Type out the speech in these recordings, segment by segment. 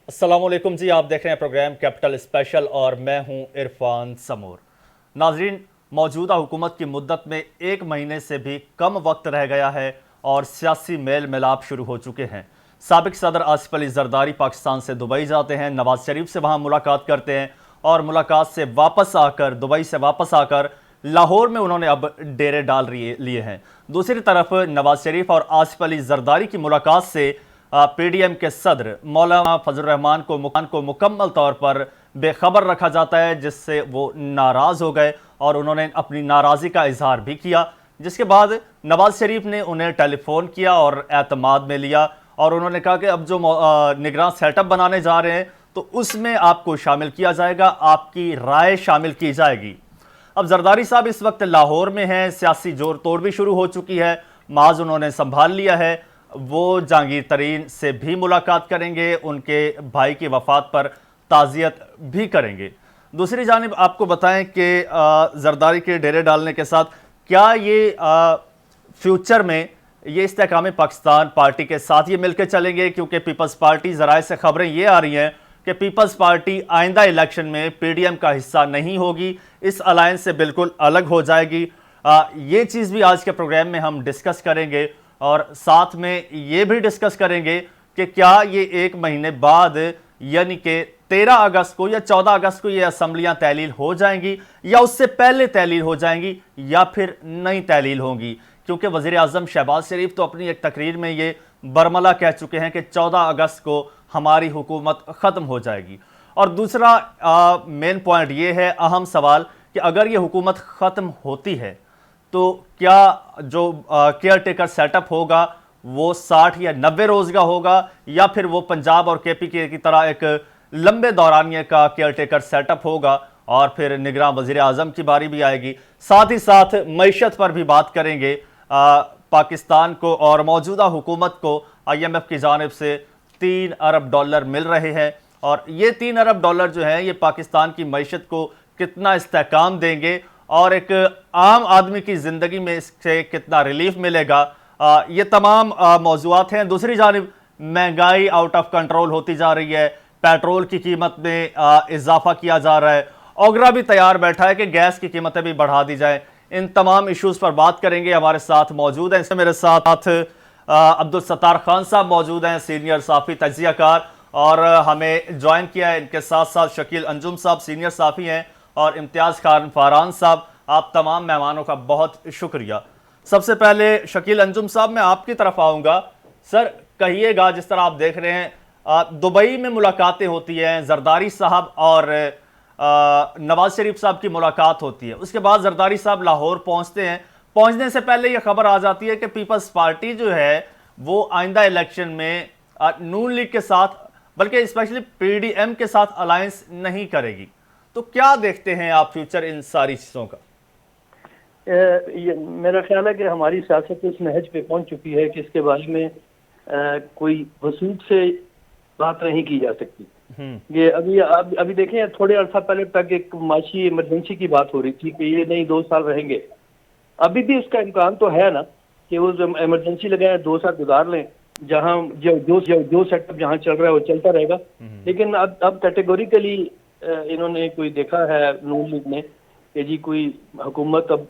अस्सलामुअलैकुम जी, आप देख रहे हैं प्रोग्राम कैपिटल स्पेशल और मैं हूं इरफान समूर। नाजरीन, मौजूदा हुकूमत की मुद्दत में एक महीने से भी कम वक्त रह गया है और सियासी मेल मिलाप शुरू हो चुके हैं। साबिक सदर आसिफ अली जरदारी पाकिस्तान से दुबई जाते हैं, नवाज शरीफ से वहां मुलाकात करते हैं और मुलाकात से वापस आकर दुबई से वापस आकर लाहौर में उन्होंने अब डेरे डाल लिए हैं। दूसरी तरफ नवाज शरीफ और आसिफ अली जरदारी की मुलाकात से पीडीएम के सदर मौलाना फजलुर रहमान को मुकम्मल तौर पर बेखबर रखा जाता है, जिससे वो नाराज हो गए और उन्होंने अपनी नाराज़गी का इजहार भी किया। जिसके बाद नवाज शरीफ ने उन्हें टेलीफोन किया और एतमाद में लिया और उन्होंने कहा कि अब जो निगरान सेटअप बनाने जा रहे हैं तो उसमें आपको शामिल किया जाएगा, आपकी राय शामिल की जाएगी। अब जरदारी साहब इस वक्त लाहौर में हैं, सियासी जोर तोड़ भी शुरू हो चुकी है, माज उन्होंने संभाल लिया है। वो जहांगीर तरीन से भी मुलाकात करेंगे, उनके भाई की वफात पर ताज़ियत भी करेंगे। दूसरी जानिब आपको बताएं कि जरदारी के डेरे डालने के साथ क्या ये फ्यूचर में ये इस्तेहकाम पाकिस्तान पार्टी के साथ ये मिलकर चलेंगे, क्योंकि पीपल्स पार्टी ज़राए से खबरें ये आ रही हैं कि पीपल्स पार्टी आइंदा इलेक्शन में पीडीएम का हिस्सा नहीं होगी, इस अलायंस से बिल्कुल अलग हो जाएगी। ये चीज़ भी आज के प्रोग्राम में हम डिस्कस करेंगे और साथ में ये भी डिस्कस करेंगे कि क्या ये एक महीने बाद यानी कि 13 अगस्त को या 14 अगस्त को ये असम्बलियां तहलील हो जाएंगी या उससे पहले तहलील हो जाएंगी या फिर नई तहलील होंगी, क्योंकि वज़ीर आज़म शहबाज शरीफ तो अपनी एक तकरीर में ये बरमला कह चुके हैं कि 14 अगस्त को हमारी हुकूमत ख़त्म हो जाएगी। और दूसरा मेन पॉइंट ये है, अहम सवाल, कि अगर ये हुकूमत ख़त्म होती है तो क्या जो केयर टेकर सेटअप होगा वो 60 या 90 रोज़ का होगा या फिर वो पंजाब और केपी की तरह एक लंबे दौरानिए का केयर टेकर सेटअप होगा और फिर निगरान वज़ीर आज़म की बारी भी आएगी। साथ ही साथ मईशत पर भी बात करेंगे। पाकिस्तान को और मौजूदा हुकूमत को IMF की जानिब से $3 अरब मिल रहे हैं और ये $3 अरब जो है ये पाकिस्तान की मईशत को कितना इस्तेहकाम देंगे और एक आम आदमी की ज़िंदगी में इससे कितना रिलीफ मिलेगा, ये तमाम मौज़ूआत हैं। दूसरी जानिब महंगाई आउट ऑफ कंट्रोल होती जा रही है, पेट्रोल की कीमत में इजाफा किया जा रहा है, ओगरा भी तैयार बैठा है कि गैस की कीमतें भी बढ़ा दी जाए। इन तमाम इशूज़ पर बात करेंगे। हमारे साथ मौजूद हैं, इसमें मेरे साथ अब्दुल सत्तार खान साहब मौजूद हैं, सीनियर साफ़ी तज्ज़ियाकार, और हमें ज्वाइन किया है इनके साथ साथ शकील अंजुम साहब, सीनियर साफ़ी हैं, और इम्तियाज़ खान फरहान साहब। आप तमाम मेहमानों का बहुत शुक्रिया। सबसे पहले शकील अंजुम साहब, मैं आपकी तरफ आऊँगा। सर, कहिएगा, जिस तरह आप देख रहे हैं दुबई में मुलाकातें होती हैं, जरदारी साहब और नवाज शरीफ साहब की मुलाकात होती है, उसके बाद जरदारी साहब लाहौर पहुँचते हैं। पहुँचने से पहले यह खबर आ जाती है कि पीपल्स पार्टी जो है वो आइंदा इलेक्शन में नून लीग के साथ, बल्कि स्पेशली पीडीएम के साथ अलायंस नहीं करेगी। तो क्या देखते हैं आप फ्यूचर इन सारी चीज़ों का? मेरा ख्याल है कि हमारी सियासत इस नहज पे पहुंच चुकी है कि इसके बारे में कोई वसूख से बात नहीं की जा सकती। ये अभी देखें, थोड़े अर्सा पहले तक एक माशी इमरजेंसी की बात हो रही थी कि ये नहीं 2 साल रहेंगे। अभी भी उसका इम्कान तो है ना कि वो जो इमरजेंसी लगाए 2 साल गुजार लें, जहाँ जो सेटअप जहाँ चल रहा है वो चलता रहेगा। लेकिन अब कैटेगोरिकली इन्होंने कोई देखा है नून लीग ने कि जी कोई हुकूमत अब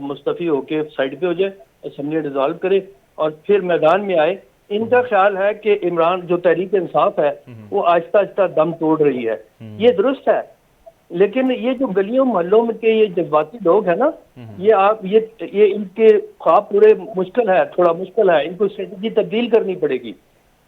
मुस्तफ़ी होके साइड पे हो जाए, असम्बली डिसॉल्व करे और फिर मैदान में आए। इनका ख्याल है कि इमरान जो तहरीक इंसाफ है वो आहिस्ता आहिस्ता दम तोड़ रही है। ये दुरुस्त है, लेकिन ये जो गलियों मोहल्लों में के ये जज्बाती लोग हैं ना, ये इनके ख्वाब पूरे मुश्किल है, थोड़ा मुश्किल है। इनको स्ट्रेटजी तब्दील करनी पड़ेगी,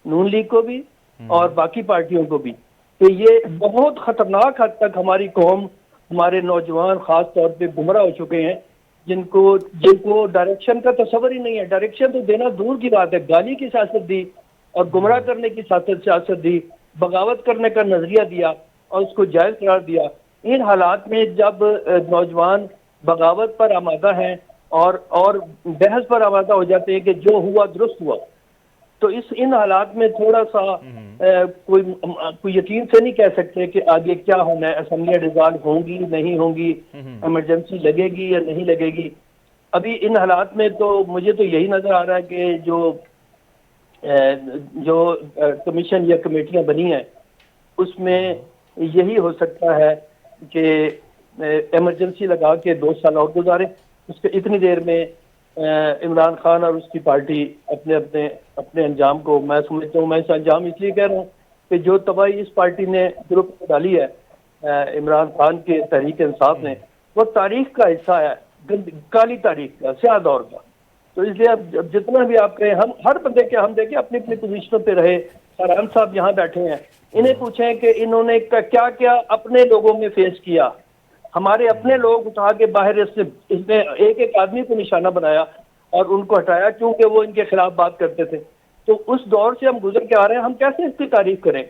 नून लीग को भी और बाकी पार्टियों को भी। तो ये बहुत खतरनाक हद तक हमारी कौम, हमारे नौजवान खास तौर पे गुमराह हो चुके हैं, जिनको डायरेक्शन का तस्वर ही नहीं है। डायरेक्शन तो देना दूर की बात है, गाली की सियासत दी और गुमराह करने की सियासत दी, बगावत करने का नजरिया दिया और उसको जायज करार दिया। इन हालात में जब नौजवान बगावत पर आमादा हैं और बहस पर आमादा हो जाते हैं कि जो हुआ दुरुस्त हुआ, तो इन हालात में थोड़ा सा कोई यकीन से नहीं कह सकते कि आगे क्या होना है, असम्बलियां डिसॉल्व होंगी नहीं होंगी, इमरजेंसी लगेगी या नहीं लगेगी। अभी इन हालात में तो मुझे तो यही नजर आ रहा है कि जो जो कमीशन या कमेटियां बनी हैं उसमें यही हो सकता है कि इमरजेंसी लगा के 2 साल और गुजारे। उसके इतनी देर में इमरान खान और उसकी पार्टी अपने अपने अपने अंजाम को, मैं समझता हूँ, मैं इस अंजाम इसलिए कह रहा हूँ कि जो तबाही इस पार्टी ने ग्रुप में डाली है इमरान खान के तहरीक इंसाफ ने, वो तारीख का हिस्सा है, काली तारीख का, स्याह दौर का। तो इसलिए अब जितना भी आप कहें, हम हर बंदे के, हम देखिए अपनी अपनी पोजीशनों पे रहे। फरहान साहब यहाँ बैठे हैं, इन्हें पूछें कि इन्होंने क्या क्या अपने लोगों में फेस किया। हमारे अपने लोग उठा के बाहर इसमें एक एक आदमी को निशाना बनाया और उनको हटाया क्योंकि वो इनके खिलाफ बात करते थे। तो उस दौर से हम गुजर के आ रहे हैं, हम कैसे इसकी तारीफ करें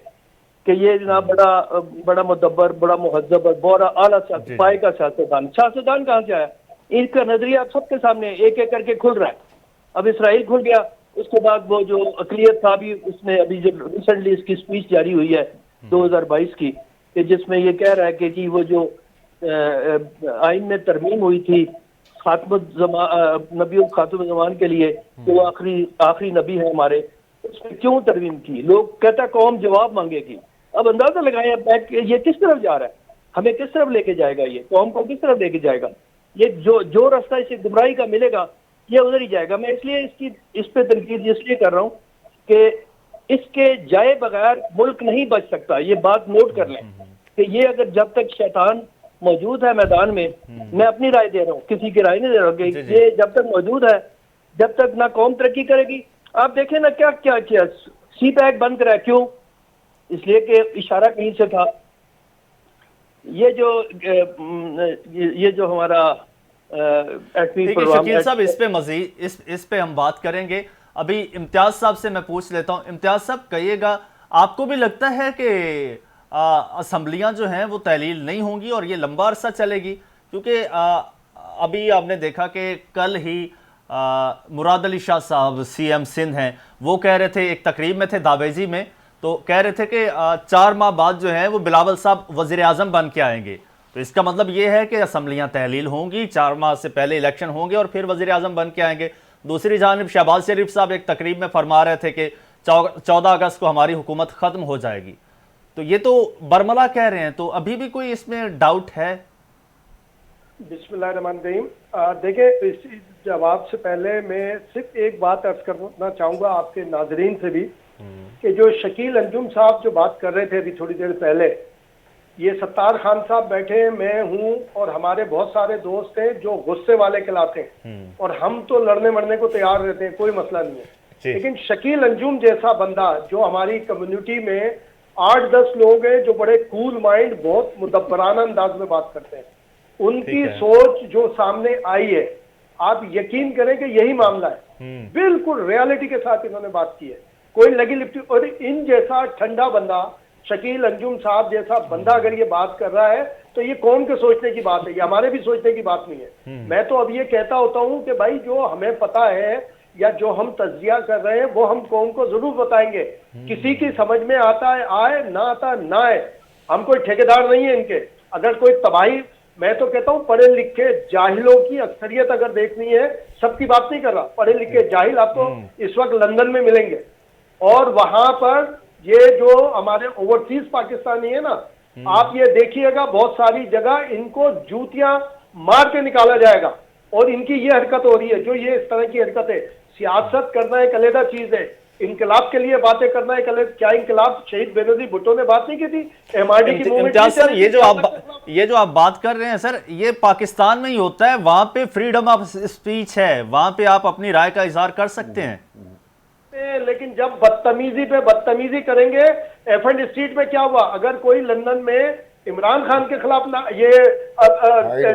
कि ये जनाब बड़ा बड़ा मुदब्बर, बड़ा मुहज्जब और बड़ा आला पाए का सियासतदान। सियासतदान कहाँ से आया? इनका नजरिया आप सबके सामने एक एक करके खुल रहा है। अब इसराइल खुल गया, उसके बाद वो जो अकलियत था भी, उसने अभी जब रिसेंटली इसकी स्पीच जारी हुई है 2022 की, कि जिसमें ये कह रहा है कि जी वो जो आइन में तरमीम हुई थी नबी खातुम ज़मान के लिए, कि वो आखिरी नबी है हमारे, उसमें क्यों तरमीम की? लोग कहता कौम जवाब मांगेगी। अब अंदाजा लगाएं अब ये किस तरफ जा रहा है, हमें किस तरफ लेके जाएगा, ये कौम को किस तरफ लेके जाएगा? ये जो रास्ता इसे गुमराही का मिलेगा ये उधर ही जाएगा। मैं इसलिए इस पे तनकीद इसलिए कर रहा हूँ कि इसके जाए बगैर मुल्क नहीं बच सकता। ये बात नोट कर लें कि ये अगर जब तक शैतान मौजूद है मैदान में, मैं अपनी राय दे रहा हूँ, किसी की राय नहीं दे रहा हूँ, कि ये जब तक मौजूद है, जब तक ना कौम तरक्की करेगी। आप देखें ना क्या क्या किया, सी पैक बंद कराया, क्यों? इसलिए कि इशारा कहीं से था। ये जो हमारा शकील साहब, इस पे मजीद इस पे हम बात करेंगे। अभी इम्तियाज साहब से मैं पूछ लेता हूं। इम्तियाज साहब, कहिएगा, आपको भी लगता है कि असम्बलियां जो हैं वो तहलील नहीं होंगी और ये लंबा अरसा चलेगी? क्योंकि अभी आपने देखा कि कल ही मुराद अली शाह साहब CM सिंध हैं, वो कह रहे थे, एक तकरीब में थे दावेजी में, तो कह रहे थे कि 4 माह बाद जो है वो बिलावल साहब वज़ीर आज़म बन के आएंगे। तो इसका मतलब ये है कि असम्बलियां तहलील होंगी, 4 माह से पहले इलेक्शन होंगे और फिर वज़ीर आज़म बन के आएंगे। दूसरी जानिब शहबाज शरीफ साहब एक तकरीब में फरमा रहे थे कि 14 अगस्त को हमारी हुकूमत ख़त्म हो जाएगी। तो ये तो बरमला कह रहे हैं, तो अभी भी कोई इसमें डाउट है? बिस्मिल्लाहिर्रहमानिर्रहीम। देखिए, इस जवाब से पहले मैं सिर्फ एक बात अर्ज करना चाहूँगा आपके नाजरीन से भी, कि जो शकील अंजुम साहब जो बात कर रहे थे अभी थोड़ी देर पहले, ये सत्तार खान साहब बैठे, मैं हूँ और हमारे बहुत सारे दोस्त हैं जो गुस्से वाले कहलाते हैं, और हम तो लड़ने मरने को तैयार रहते हैं, कोई मसला नहीं है। लेकिन शकील अंजुम जैसा बंदा, जो हमारी कम्युनिटी में 8-10 लोग हैं जो बड़े कूल माइंड, बहुत मुदब्बराना अंदाज में बात करते हैं, उनकी सोच जो सामने आई है, आप यकीन करें कि यही मामला है। बिल्कुल रियलिटी के साथ इन्होंने बात की है, कोई लगी लिपटी। और इन जैसा ठंडा बंदा, शकील अंजुम साहब जैसा बंदा अगर ये बात कर रहा है, तो ये कौन के सोचने की बात है, ये हमारे भी सोचने की बात नहीं है। मैं तो अब ये कहता होता हूं कि भाई जो हमें पता है या जो हम तज्जिया कर रहे हैं वो हम कौम को जरूर बताएंगे। किसी की समझ में आता है आए, ना आता ना आए, हम कोई ठेकेदार नहीं है इनके। अगर कोई तबाही, मैं तो कहता हूं पढ़े लिखे जाहिलों की अक्सरियत अगर देखनी है, सबकी बात नहीं कर रहा, पढ़े लिखे जाहिल आपको इस वक्त लंदन में मिलेंगे, और वहां पर ये जो हमारे ओवरसीज पाकिस्तानी है ना, आप ये देखिएगा बहुत सारी जगह इनको जूतियां मार के निकाला जाएगा। और इनकी ये हरकत हो रही है, जो ये इस तरह की हरकत है। सियासत करना एक अलग चीज है, इनकलाब के लिए बातें करना एक अलग। क्या इनकलाब शहीद बेनजीर भुट्टो ने बात नहीं की थी? MRD की मूवमेंट। सर, ये जो आप बात कर रहे हैं सर, ये पाकिस्तान में ही होता है, वहां पे फ्रीडम ऑफ स्पीच है, वहां पे आप अपनी राय का इजहार कर सकते हैं। लेकिन जब बदतमीजी पे बदतमीजी करेंगे, एफएंड स्ट्रीट में क्या हुआ? अगर कोई लंदन में इमरान खान के खिलाफ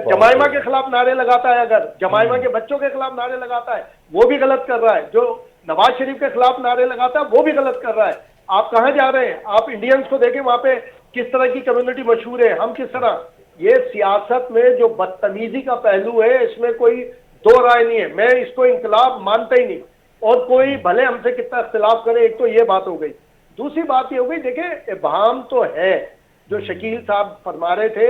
जमाइमा के खिलाफ नारे लगाता है, अगर जमाइमा के बच्चों के खिलाफ नारे लगाता है, वो भी गलत कर रहा है। जो नवाज शरीफ के खिलाफ नारे लगाता है वो भी गलत कर रहा है। आप कहां जा रहे हैं? आप इंडियंस को देखें, वहां पे किस तरह की कम्युनिटी मशहूर है, हम किस तरह। ये सियासत में जो बदतमीजी का पहलू है, इसमें कोई दो राय नहीं है। मैं इसको इनकलाब मानता ही नहीं, और कोई भले हमसे कितना इख्तिलाफ करे। एक तो ये बात हो गई। दूसरी बात ये हो गई, देखें इबाहम तो है जो शकील साहब फरमा रहे थे।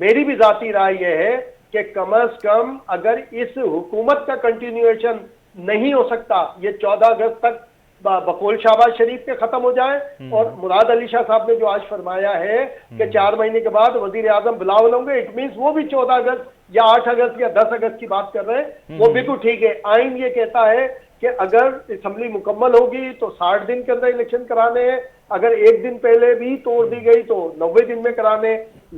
मेरी भी जाती राय यह है कि कम अज कम अगर इस हुकूमत का कंटिन्यूएशन नहीं हो सकता, ये 14 अगस्त तक बकौल शहबाज शरीफ के खत्म हो जाए और मुराद अली शाह साहब ने जो आज फरमाया है कि 4 महीने के बाद वजीर आजम बुलाव होंगे, इट मीन्स वो भी 14 अगस्त या 8 अगस्त या 10 अगस्त की बात कर रहे हैं, वो बिल्कुल ठीक है। आइन ये कहता है कि अगर असेंबली मुकम्मल होगी तो 60 दिन के अंदर इलेक्शन कराने हैं, अगर एक दिन पहले भी तोड़ दी गई तो 90 दिन में कराने।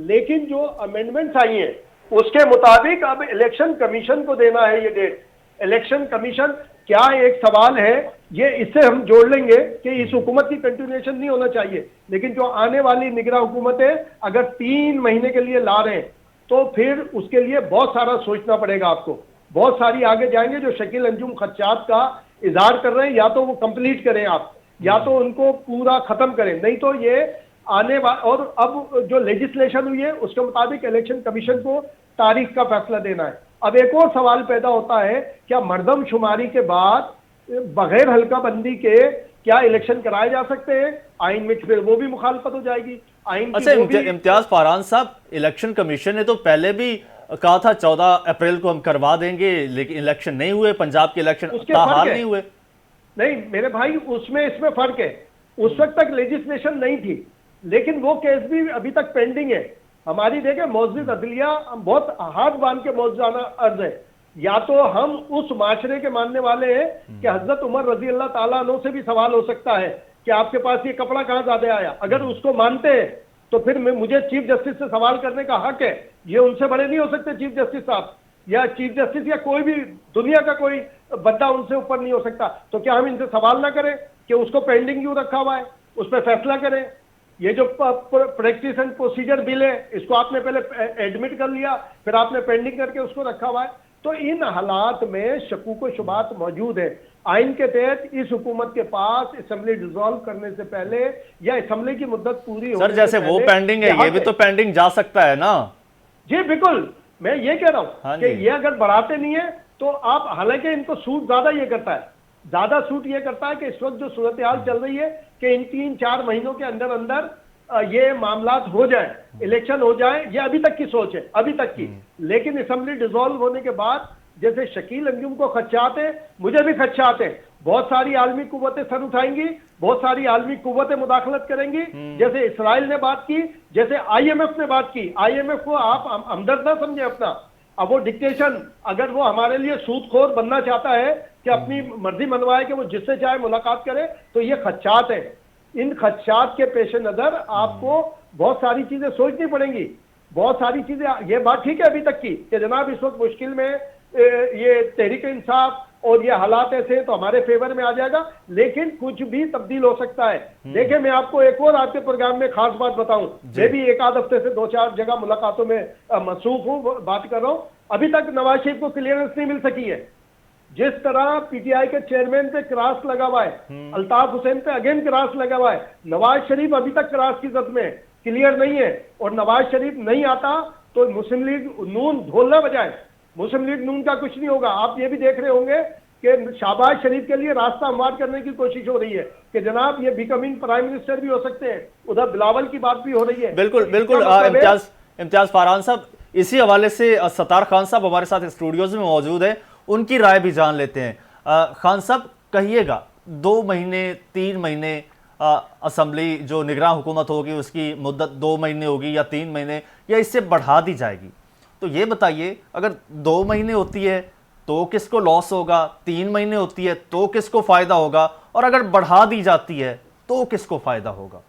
लेकिन जो अमेंडमेंट्स आई हैं उसके मुताबिक अब इलेक्शन कमीशन को देना है ये डेट। इलेक्शन कमीशन क्या, एक सवाल है ये, इससे हम जोड़ लेंगे कि इस हुकूमत की कंटिन्यूएशन नहीं होना चाहिए, लेकिन जो आने वाली निगरान हुकूमत है अगर 3 महीने के लिए ला रहे हैं तो फिर उसके लिए बहुत सारा सोचना पड़ेगा आपको। बहुत सारी आगे जाएंगे जो शकील अंजुम खदशात का इजहार कर रहे हैं, या तो वो कंप्लीट करें आप, या तो उनको पूरा खत्म करें, नहीं तो ये आने वाला। और अब जो लेजिस्लेशन हुई है उसके मुताबिक इलेक्शन कमीशन को तारीख का फैसला देना है। अब एक और सवाल पैदा होता है, क्या मर्दमशुमारी के बाद बगैर हल्का बंदी के क्या इलेक्शन कराए जा सकते हैं? आइन में फिर वो भी मुखालफत हो जाएगी आइन की। अच्छा, इम्तियाज फरहान साहब, इलेक्शन कमीशन ने तो पहले भी कहा था 14 अप्रैल को हम करवा देंगे, लेकिन इलेक्शन नहीं हुए, पंजाब के इलेक्शन ताहाल नहीं हुए। नहीं मेरे भाई, उसमें इसमें फर्क है। उस वक्त तक लेजिस्लेशन नहीं थी, लेकिन वो केस भी अभी तक पेंडिंग है हमारी। देखें, मौजूद अदलिया बहुत हाथ बांध के मौजूदाना अर्ज है, या तो हम उस माशरे के मानने वाले हैं कि हजरत उमर रजी अल्लाह ताला अन्हु से भी सवाल हो सकता है कि आपके पास ये कपड़ा कहां ज्यादा आया। अगर उसको मानते हैं तो फिर मुझे चीफ जस्टिस से सवाल करने का हक है। ये उनसे बड़े नहीं हो सकते चीफ जस्टिस साहब, या चीफ जस्टिस या कोई भी दुनिया का कोई बंदा उनसे ऊपर नहीं हो सकता। तो क्या हम इनसे सवाल ना करें कि उसको पेंडिंग क्यों रखा हुआ है, उस पर फैसला करें। ये जो प्रैक्टिस एंड प्रोसीजर बिल है इसको आपने पहले एडमिट कर लिया, फिर आपने पेंडिंग करके उसको रखा हुआ है। तो इन हालात में शकूक व शुबात मौजूद है। आइन के तहत इस हुकूमत के पास असेंबली डिसॉल्व करने से पहले या असेंबली की मुद्दत पूरी हो, सर जैसे वो पेंडिंग है ये भी तो पेंडिंग जा सकता है ना। जी बिल्कुल, मैं ये कह रहा हूं कि ये अगर बढ़ाते नहीं है तो आप, हालांकि इनको सूट ज्यादा ये करता है, ज्यादा सूट ये करता है कि इस वक्त जो सूरत हाल चल रही है कि इन 3-4 महीनों के अंदर अंदर ये मामलात हो जाए, इलेक्शन हो जाए, ये अभी तक की सोच है, अभी तक की। लेकिन असेंबली डिसॉल्व होने के बाद जैसे शकील अंजुम को खदशात है, मुझे भी खदशात है, बहुत सारी आलमी कुव्वतें सर उठाएंगी, बहुत सारी आलमी कुव्वतें मुदाखलत करेंगी। जैसे इसराइल ने बात की, जैसे IMF ने बात की। IMF को आप हमदर्द ना समझे अपना, अब वो डिक्टेशन, अगर वो हमारे लिए सूदखोर बनना चाहता है कि अपनी मर्जी मनवाए कि वो जिससे चाहे मुलाकात करे, तो ये खदशात है। इन खदशात के पेश नजर आपको बहुत सारी चीजें सोचनी पड़ेंगी, बहुत सारी चीजें। ये बात ठीक है अभी तक की कि जनाब इस वक्त मुश्किल में ये तहरीक इंसाफ और ये हालात ऐसे तो हमारे फेवर में आ जाएगा, लेकिन कुछ भी तब्दील हो सकता है। देखिए, मैं आपको एक और आपके प्रोग्राम में खास बात बताऊं, मैं भी 1-8 हफ्ते से 2-4 जगह मुलाकातों में मसरूफ हूं, बात कर रहा हूं। अभी तक नवाज शरीफ को क्लियरेंस नहीं मिल सकी है। जिस तरह PTI के चेयरमैन पे क्रॉस लगा हुआ है, अल्ताफ हुसैन पे अगेन क्रॉस लगा हुआ है, नवाज शरीफ अभी तक क्रॉस की जद में क्लियर नहीं है। और नवाज शरीफ नहीं आता तो मुस्लिम लीग नून ढोल ना बजाए, मुस्लिम लीग नून का कुछ नहीं होगा। आप ये भी देख रहे होंगे कि शहबाज शरीफ के लिए रास्ता हमवार करने की कोशिश हो रही है कि जनाब ये बिकमिंग प्राइम मिनिस्टर भी हो सकते हैं। उधर बिलावल की बात भी हो रही है। बिल्कुल बिल्कुल। इम्तियाज फरहान साहब, इसी हवाले से सत्तार खान साहब हमारे साथ स्टूडियोज में मौजूद है, उनकी राय भी जान लेते हैं। खान साहब, कहिएगा 2 महीने 3 महीने असेंबली जो निगरान हुकूमत होगी उसकी मुद्दत 2 महीने होगी या 3 महीने या इससे बढ़ा दी जाएगी, तो ये बताइए, अगर 2 महीने होती है तो किसको लॉस होगा, 3 महीने होती है तो किसको फायदा होगा, और अगर बढ़ा दी जाती है तो किसको फायदा होगा?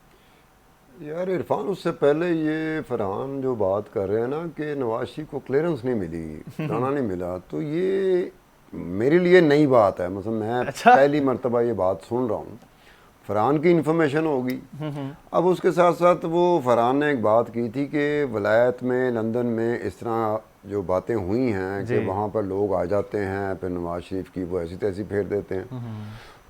यार इरफान, उससे पहले ये फरहान जो बात कर रहे हैं ना कि नवाज शरीफ को क्लियरेंस नहीं मिली, दाना नहीं मिला, तो ये मेरे लिए नई बात है। मतलब मैं पहली मर्तबा ये बात सुन रहा हूँ। फरहान की इन्फॉर्मेशन होगी। अब उसके साथ साथ वो फरहान ने एक बात की थी कि वलायत में, लंदन में इस तरह जो बातें हुई हैं कि वहाँ पर लोग आ जाते हैं, फिर नवाज शरीफ की वो ऐसी तैसी फेर देते हैं।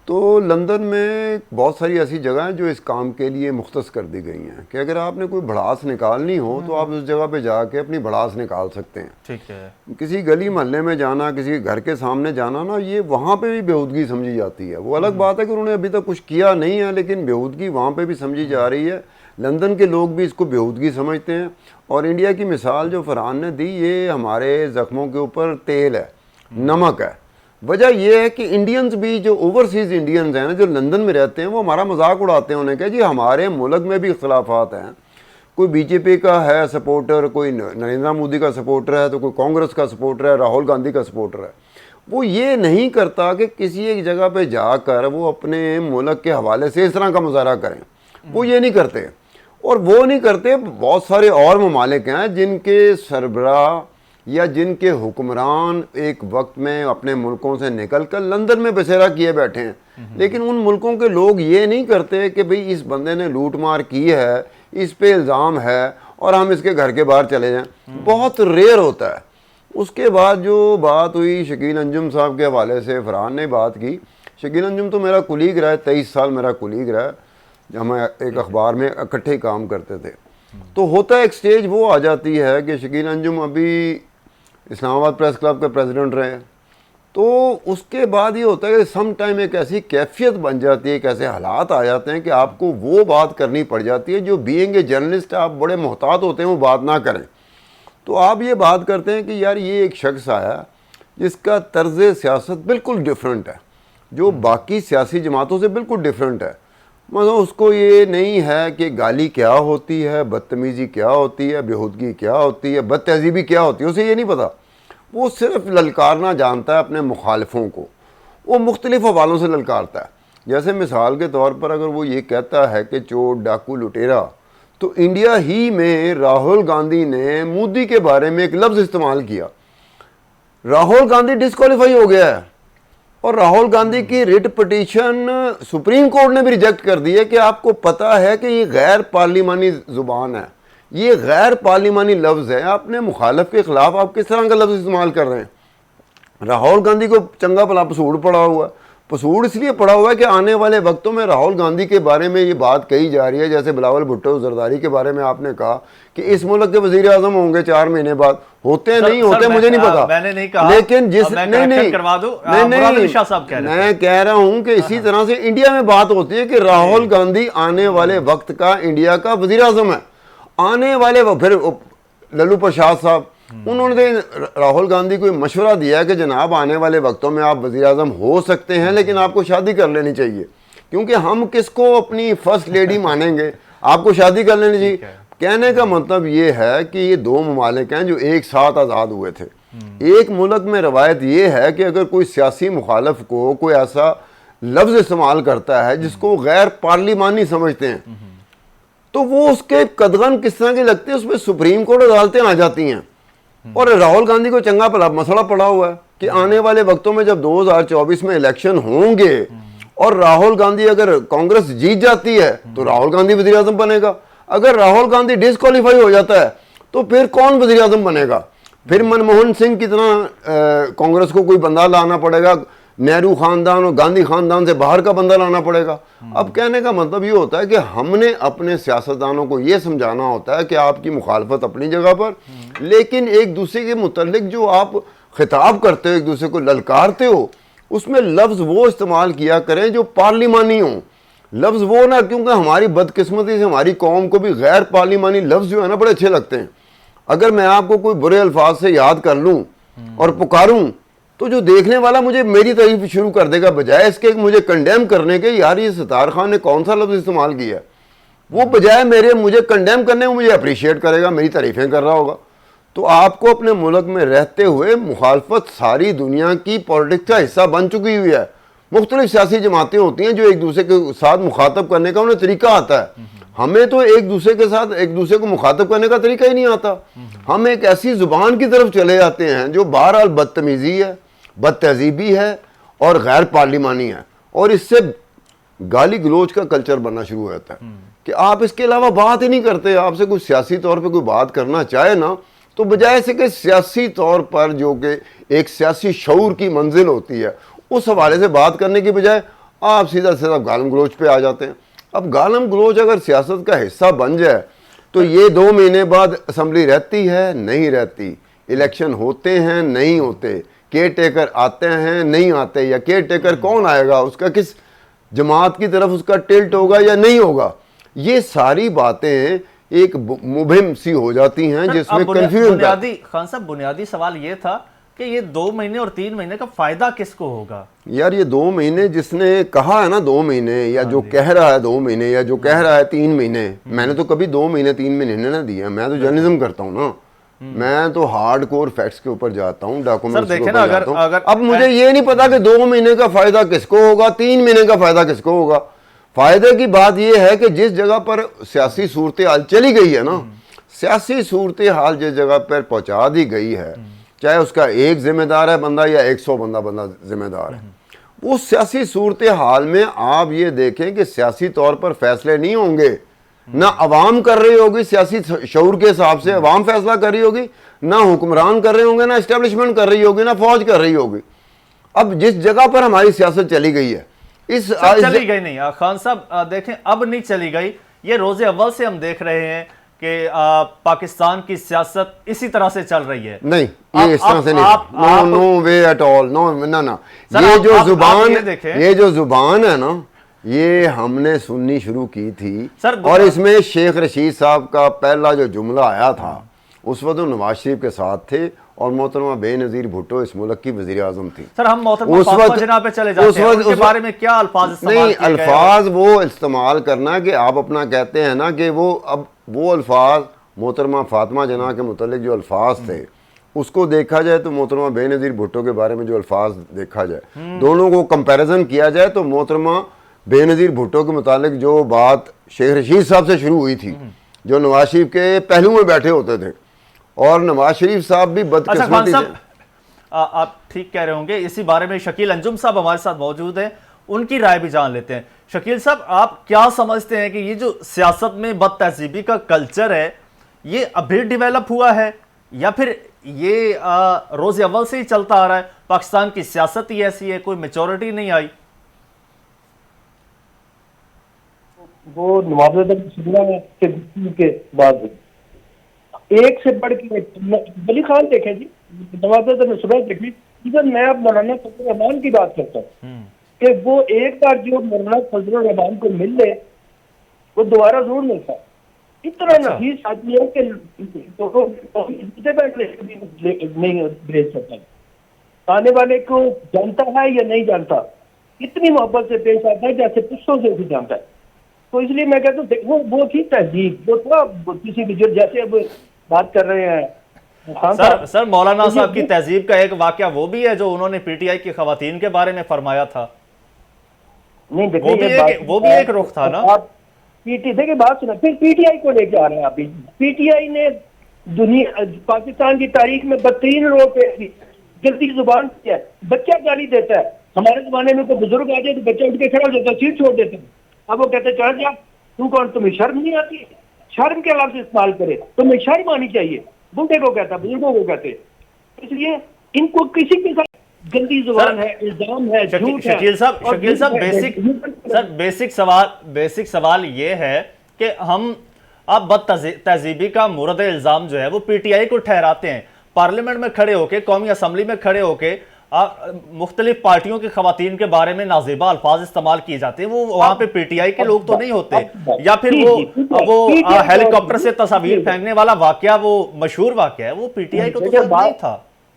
तो लंदन में बहुत सारी ऐसी जगह हैं जो इस काम के लिए मुख्तस कर दी गई हैं कि अगर आपने कोई भड़ास निकालनी हो तो आप उस जगह पे जाके अपनी भड़ास निकाल सकते हैं। ठीक है। किसी गली मोहल्ले में जाना, किसी घर के सामने जाना ना, ये वहाँ पे भी बेहूदगी समझी जाती है। वो अलग बात है कि उन्होंने अभी तक कुछ किया नहीं है, लेकिन बेहूदगी वहाँ पे भी समझी जा रही है। लंदन के लोग भी इसको बेहूदगी समझते हैं। और इंडिया की मिसाल जो फरहान ने दी, ये हमारे ज़ख्मों के ऊपर तेल है, नमक है। वजह यह है कि इंडियंस भी, जो ओवरसीज इंडियंस हैं ना, जो लंदन में रहते हैं, वो हमारा मजाक उड़ाते हैं। उन्हें कहा जी हमारे मुल्क में भी इख्तलाफात हैं, कोई बीजेपी का है सपोर्टर, कोई नरेंद्र मोदी का सपोर्टर है, तो कोई कांग्रेस का सपोर्टर है, राहुल गांधी का सपोर्टर है। वो ये नहीं करता कि किसी एक जगह पे जाकर वो अपने मुल्क के हवाले से इस तरह का मुजाहरा करें, वो ये नहीं करते। और वो नहीं करते, बहुत सारे और ममालिक हैं जिनके सरबराह या जिनके हुक्मरान एक वक्त में अपने मुल्कों से निकल कर लंदन में बसेरा किए बैठे हैं, लेकिन उन मुल्कों के लोग ये नहीं करते कि भाई इस बंदे ने लूट मार की है, इस पे इल्ज़ाम है और हम इसके घर के बाहर चले जाएं। बहुत रेयर होता है। उसके बाद जो बात हुई शकील अंजुम साहब के हवाले से, फरहान ने बात की। शकील अंजुम तो मेरा कुलीग रहा है, 23 साल मेरा कुलीग रहा है, हम एक अखबार में इकट्ठे काम करते थे। तो होता है एक स्टेज वो आ जाती है कि शकील अंजुम अभी इस्लामाबाद प्रेस क्लब के प्रेसिडेंट रहे, तो उसके बाद ये होता है कि सम टाइम एक ऐसी कैफियत बन जाती है, एक ऐसे हालात आ जाते हैं कि आपको वो बात करनी पड़ जाती है जो बीइंग ए जर्नलिस्ट आप बड़े मोहतात होते हैं वो बात ना करें। तो आप ये बात करते हैं कि यार ये एक शख्स आया जिसका तर्ज सियासत बिल्कुल डिफरेंट है, जो बाकी सियासी जमातों से बिल्कुल डिफरेंट है। मतलब उसको ये नहीं है कि गाली क्या होती है, बदतमीज़ी क्या होती है, बेहूदगी क्या होती है, बदतहजीबी क्या होती है, उसे ये नहीं पता। वो सिर्फ ललकारना जानता है अपने मुखालिफों को, वो मुख्तलिफ हवालों से ललकारता है। जैसे मिसाल के तौर पर अगर वो ये कहता है कि चोर डाकू लुटेरा, तो इंडिया ही में राहुल गांधी ने मोदी के बारे में एक लफ्ज़ इस्तेमाल किया, राहुल गांधी डिस्क्वालीफाई हो गया है। और राहुल गांधी की रिट पिटीशन सुप्रीम कोर्ट ने भी रिजेक्ट कर दी है कि आपको पता है कि ये गैर पार्लिमानी जुबान है, ये गैर पार्लिमानी लफ्ज़ है, अपने मुखालिफ के खिलाफ आप किस तरह का लफ्ज़ इस्तेमाल कर रहे हैं। राहुल गांधी को चंगा भला पसूड़ पड़ा हुआ, पसूड़ इसलिए पड़ा हुआ है कि आने वाले वक्तों में राहुल गांधी के बारे में ये बात कही जा रही है, जैसे बिलावल भुट्टो जरदारी के बारे में आपने कहा कि इस मुल्क के वजीर आजम होंगे 4 महीने बाद, होते नहीं होते मुझे नहीं पता, मैंने नहीं कहा, लेकिन जिस नहीं करवा दूं, मैं कह रहा हूं कि इसी तरह से इंडिया में बात होती है कि राहुल गांधी आने वाले वक्त का इंडिया का वजीर आजम है। आने वाले फिर लल्लू प्रसाद साहब, उन्होंने राहुल गांधी को मशवरा दिया कि जनाब आने वाले वक्तों में आप वज़ीर आज़म हो सकते हैं, लेकिन आपको शादी कर लेनी चाहिए, क्योंकि हम किसको अपनी फर्स्ट लेडी मानेंगे, आपको शादी कर लेनी चाहिए। कहने का मतलब ये है कि ये 2 ममालिक हैं जो एक साथ आज़ाद हुए थे। एक मुल्क में रवायत ये है कि अगर कोई सियासी मुखालफ को कोई ऐसा लफ्ज़ इस्तेमाल करता है जिसको गैर पार्लिमानी समझते हैं, तो वो उसके कदगन किस तरह के लगते हैं, उसमें सुप्रीम कोर्ट अदालतें आ जाती हैं। और राहुल गांधी को चंगा भला मसला पड़ा हुआ है कि आने वाले वक्तों में जब 2024 में इलेक्शन होंगे और राहुल गांधी अगर कांग्रेस जीत जाती है तो राहुल गांधी वज़ीर आज़म बनेगा, अगर राहुल गांधी डिस्क्वालीफाई हो जाता है तो फिर कौन वज़ीर आज़म बनेगा, फिर मनमोहन सिंह की तरह कांग्रेस को कोई बंदा लाना पड़ेगा, नेहरू खानदान और गांधी खानदान से बाहर का बंदा लाना पड़ेगा। अब कहने का मतलब ये होता है कि हमने अपने सियासतदानों को ये समझाना होता है कि आपकी मुखालफत अपनी जगह पर, लेकिन एक दूसरे के मुतल्लिक जो आप खिताब करते हो, एक दूसरे को ललकारते हो, उसमें लफ्ज़ वो इस्तेमाल किया करें जो पार्लिमानी हो, लफ्ज़ वो ना, क्योंकि हमारी बदकिस्मती से हमारी कौम को भी गैर पार्लिमानी लफ्ज़ जो है ना बड़े अच्छे लगते हैं। अगर मैं आपको कोई बुरे अल्फाज से याद कर लूँ और पुकारूँ तो जो देखने वाला मुझे मेरी तारीफ शुरू कर देगा, बजाय इसके मुझे कंडेम करने के यार ये सितार खान ने कौन सा लफ्ज़ इस्तेमाल किया, वो बजाय मेरे मुझे कंडेम करने में मुझे अप्रिशिएट करेगा, मेरी तारीफ़ें कर रहा होगा। तो आपको अपने मुल्क में रहते हुए मुखालफत सारी दुनिया की पॉलिटिक्स का हिस्सा बन चुकी हुई है। मुख्तलिफ सियासी जमातें होती हैं जो एक दूसरे के साथ मुखातब करने का उन्हें तरीका आता है, हमें तो एक दूसरे के साथ एक दूसरे को मुखातब करने का तरीका ही नहीं आता। हम एक ऐसी जुबान की तरफ चले जाते हैं जो बहरहाल बदतमीज़ी है, बदतहजीबी है और गैर पार्लिमानी है, और इससे गाली गलोच का कल्चर बनना शुरू हो जाता है कि आप इसके अलावा बात ही नहीं करते। आपसे कोई सियासी तौर पे कोई बात करना चाहे ना, तो बजाय से कि सियासी तौर पर जो कि एक सियासी शऊर की मंजिल होती है उस हवाले से बात करने की बजाय आप सीधा सीधा गालम गलोच पे आ जाते हैं। अब गालम गलोच अगर सियासत का हिस्सा बन जाए तो ये 2 महीने बाद असम्बली रहती है नहीं रहती, इलेक्शन होते हैं नहीं होते, केयर टेकर आते हैं नहीं आते, या केयर टेकर कौन आएगा, उसका किस जमात की तरफ उसका टिल्ट होगा या नहीं होगा, ये सारी बातें एक मुहिम सी हो जाती हैं जिसमें कंफ्यूजन। बुनियादी खान साहब, बुनियादी सवाल ये था कि ये 2 महीने और 3 महीने का फायदा किसको होगा? यार ये 2 महीने जिसने कहा है ना 2 महीने, या जो कह रहा है 2 महीने, या जो कह रहा है 3 महीने, मैंने तो कभी 2 महीने 3 महीने ना दिया। मैं तो जर्नलिज्म करता हूँ ना, मैं तो हार्डकोर फैक्ट्स के ऊपर जाता हूँ, डॉक्यूमेंट्स के ऊपर जाता हूँ। अब मुझे ये नहीं पता कि 2 महीने का फायदा किसको होगा, 3 महीने का फायदा किसको होगा। फायदे की बात यह है कि जिस जगह पर सियासी सूरत हाल चली गई है ना, सियासी सूरत हाल जिस जगह पर पहुंचा दी गई है, चाहे उसका एक जिम्मेदार है बंदा या 100 बंदा जिम्मेदार है, वो सियासी सूरत हाल में आप ये देखें कि सियासी तौर पर फैसले नहीं होंगे, ना अवाम कर रही होगी, सियासी शऊर के हिसाब से अवाम फैसला कर रही होगी, ना हुक्मरान कर रहे होंगे, ना इस्टेब्लिशमेंट कर रही होगी, ना फौज कर रही होगी। अब जिस जगह पर हमारी सियासत चली गई है, चली गई नहीं खान साहब, देखें अब नहीं चली गई, ये रोजे अव्वल से हम देख रहे हैं कि पाकिस्तान की सियासत इसी तरह से चल रही है। नहीं, ये इस तरह से नहीं, no way at all, no ना। ये जो जुबान है ना, ये हमने सुननी शुरू की थी और इसमें शेख रशीद साहब का पहला जो जुमला आया था, उस वक्त नवाज शरीफ के साथ थे और मोहतरमा बेनज़ीर भुट्टो इस मुल्क की वज़ीर आज़म थी। सर हम मोहतरमा फातिमा जिन्ना पे चले जाते हैं, उनके बारे में क्या अल्फाज इस्तेमाल नहीं, अल्फाज वो इस्तेमाल करना कि आप अपना कहते हैं ना कि वो, अब वो अल्फाज मोहतरमा फातिमा जिन्ना के मुतालिक जो अल्फाज थे, उसको देखा जाए तो मोहतरमा बेनज़ीर भुट्टो के बारे में जो अल्फाज देखा जाए, दोनों को कंपैरिजन किया जाए तो मोहतरमा बेनज़ीर भुट्टो के मुतालिक जो बात शेख रशीद साहब से शुरू हुई थी, जो नवाज शरीफ के पहलू में बैठे होते थे, और नवाज शरीफ साहब भी बदकिस्मती से। आप ठीक कह रहे होंगे। इसी बारे में शकील अंजुम साहब हमारे साथ मौजूद हैं, उनकी राय भी जान लेते हैं। शकील साहब, आप क्या समझते हैं कि ये जो सियासत में बदतहजीबी का कल्चर है, ये अभी डेवलप हुआ है या फिर ये रोज अव्वल से ही चलता आ रहा है? पाकिस्तान की सियासत ही ऐसी है, कोई मेचोरिटी नहीं आई। वो नवाज के बाद एक से बढ़ के वली खान देखे जी, नवाज सुबह देखी, इधर मैं अब मौलाना फजल रहमान की बात करता हूँ कि वो एक बार जो मौलाना फजल रहमान को मिल ले, वो दोबारा जरूर मिलता। इतना नफीस आदमी है कि नहीं भेज सकता, आने वाले को जानता है या नहीं जानता, इतनी मोहब्बत से पेश आता है जैसे पुष्पों से भी जानता है। तो इसलिए मैं कहता हूँ वो थी तहजीब, वो थोड़ा किसी भी जैसे अब बात कर रहे हैं सर मौलाना साहब की तहजीब का एक वाकया वो भी है जो उन्होंने पीटीआई की खवातीन के बारे में फरमाया था। नहीं देखिए, वो भी एक रुख था ना। आप देखिए बात सुना, फिर पीटीआई को लेके आ रहे हैं आप। पीटीआई ने दुनिया पाकिस्तान की तारीख में बदतरीन रोल पे गलती जुबान किया है। बच्चा गाली देता है, हमारे जमाने में कोई बुजुर्ग आ जाए तो बच्चा उठ के खड़ा हो जाता है, सीट छोड़ देते हैं। अब वो कहते चल जा, तू कौन, तुम्हें शर्म नहीं आती? शर्म के लफ्ज़ इस्तेमाल करे, तुम्हें शर्म आनी चाहिए। बूढ़े को कहता, बुजुर्गों को कहते। इसलिए इनको किसी के साथ गंदी जुबान है, इल्जाम है, झूठ है। शकील साहब बेसिक सवाल ये है कि हम अब बदतहजीबी का मुर्द इल्जाम जो है वो पीटीआई को ठहराते हैं, पार्लियामेंट में खड़े होके, कौमी असम्बली में खड़े होके मुख्तलिफ पार्टियों की खवातीन के बारे में नाजेबा अल्फाज इस्तेमाल किए जाते हैं। वो वहां पे पीटीआई के लोग तो नहीं होते, या फिर वो हेलीकॉप्टर से तस्वीर फेंकने वाला वाकया, वो मशहूर वाकया है, वो पीटीआई को तो नहीं था।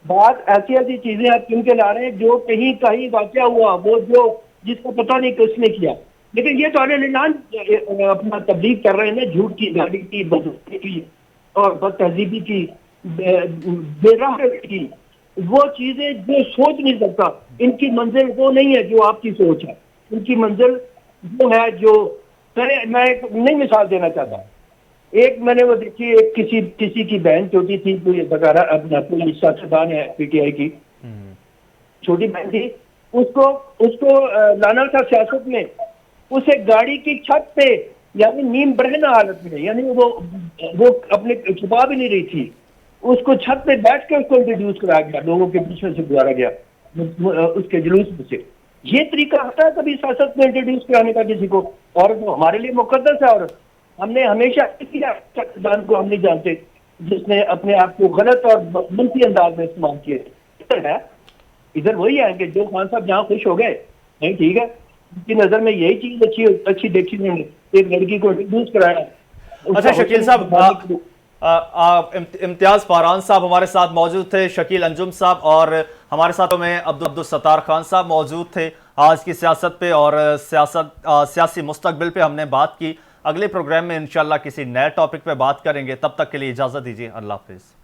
बात ऐसी चीजें आप चुन के ला रहे हैं जो कहीं कहीं वाकया हुआ, वो जो जिसको पता नहीं किसने किया। लेकिन ये तो अपना तबलीग कर रहे हैं ना, झूठ की, गाली की, बदतमीजी की और बदतहजीबी की, बेराह की, वो चीजें जो सोच नहीं सकता। इनकी मंजिल वो नहीं है जो आपकी सोच है, इनकी मंजिल वो है जो, मैं एक नई मिसाल देना चाहता। एक मैंने वो देखी, एक किसी की बहन छोटी थी, कोई बगारा अपना कोई सियासतदान है पीटीआई की, छोटी बहन थी, उसको लाना था सियासत में। उसे गाड़ी की छत पे, यानी नीम बरहना हालत में, यानी वो अपने छुपा भी नहीं रही थी, उसको छत पे बैठ के उसको इंट्रोड्यूस कराया गया, लोगों के पीछे से गुजारा गया उसके जुलूस में से। ये तरीका होता है कभी सियासत में इंट्रोड्यूस कराने का किसी को? और वो हमारे लिए मुकद्दस है, और हमने हमेशा किया सियासतदान को हम नहीं जानते जिसने अपने आप को गलत और मनफी अंदाज में इस्तेमाल किया। इधर वही है कि जो खान साहब जहाँ खुश हो गए, नहीं ठीक है, उनकी नजर में यही चीज अच्छी देखी, एक लड़की को इंट्रोड्यूस कराया। अच्छा शकील साहब, इम्तियाज फरहान साहब हमारे साथ मौजूद थे, शकील अंजुम साहब और हमारे साथ में अब्दुल सत्तार खान साहब मौजूद थे। आज की सियासत पे और सियासी मुस्तकबिल पे हमने बात की। अगले प्रोग्राम में इंशाल्लाह किसी नए टॉपिक पे बात करेंगे। तब तक के लिए इजाज़त दीजिए। अल्लाह हाफिज़।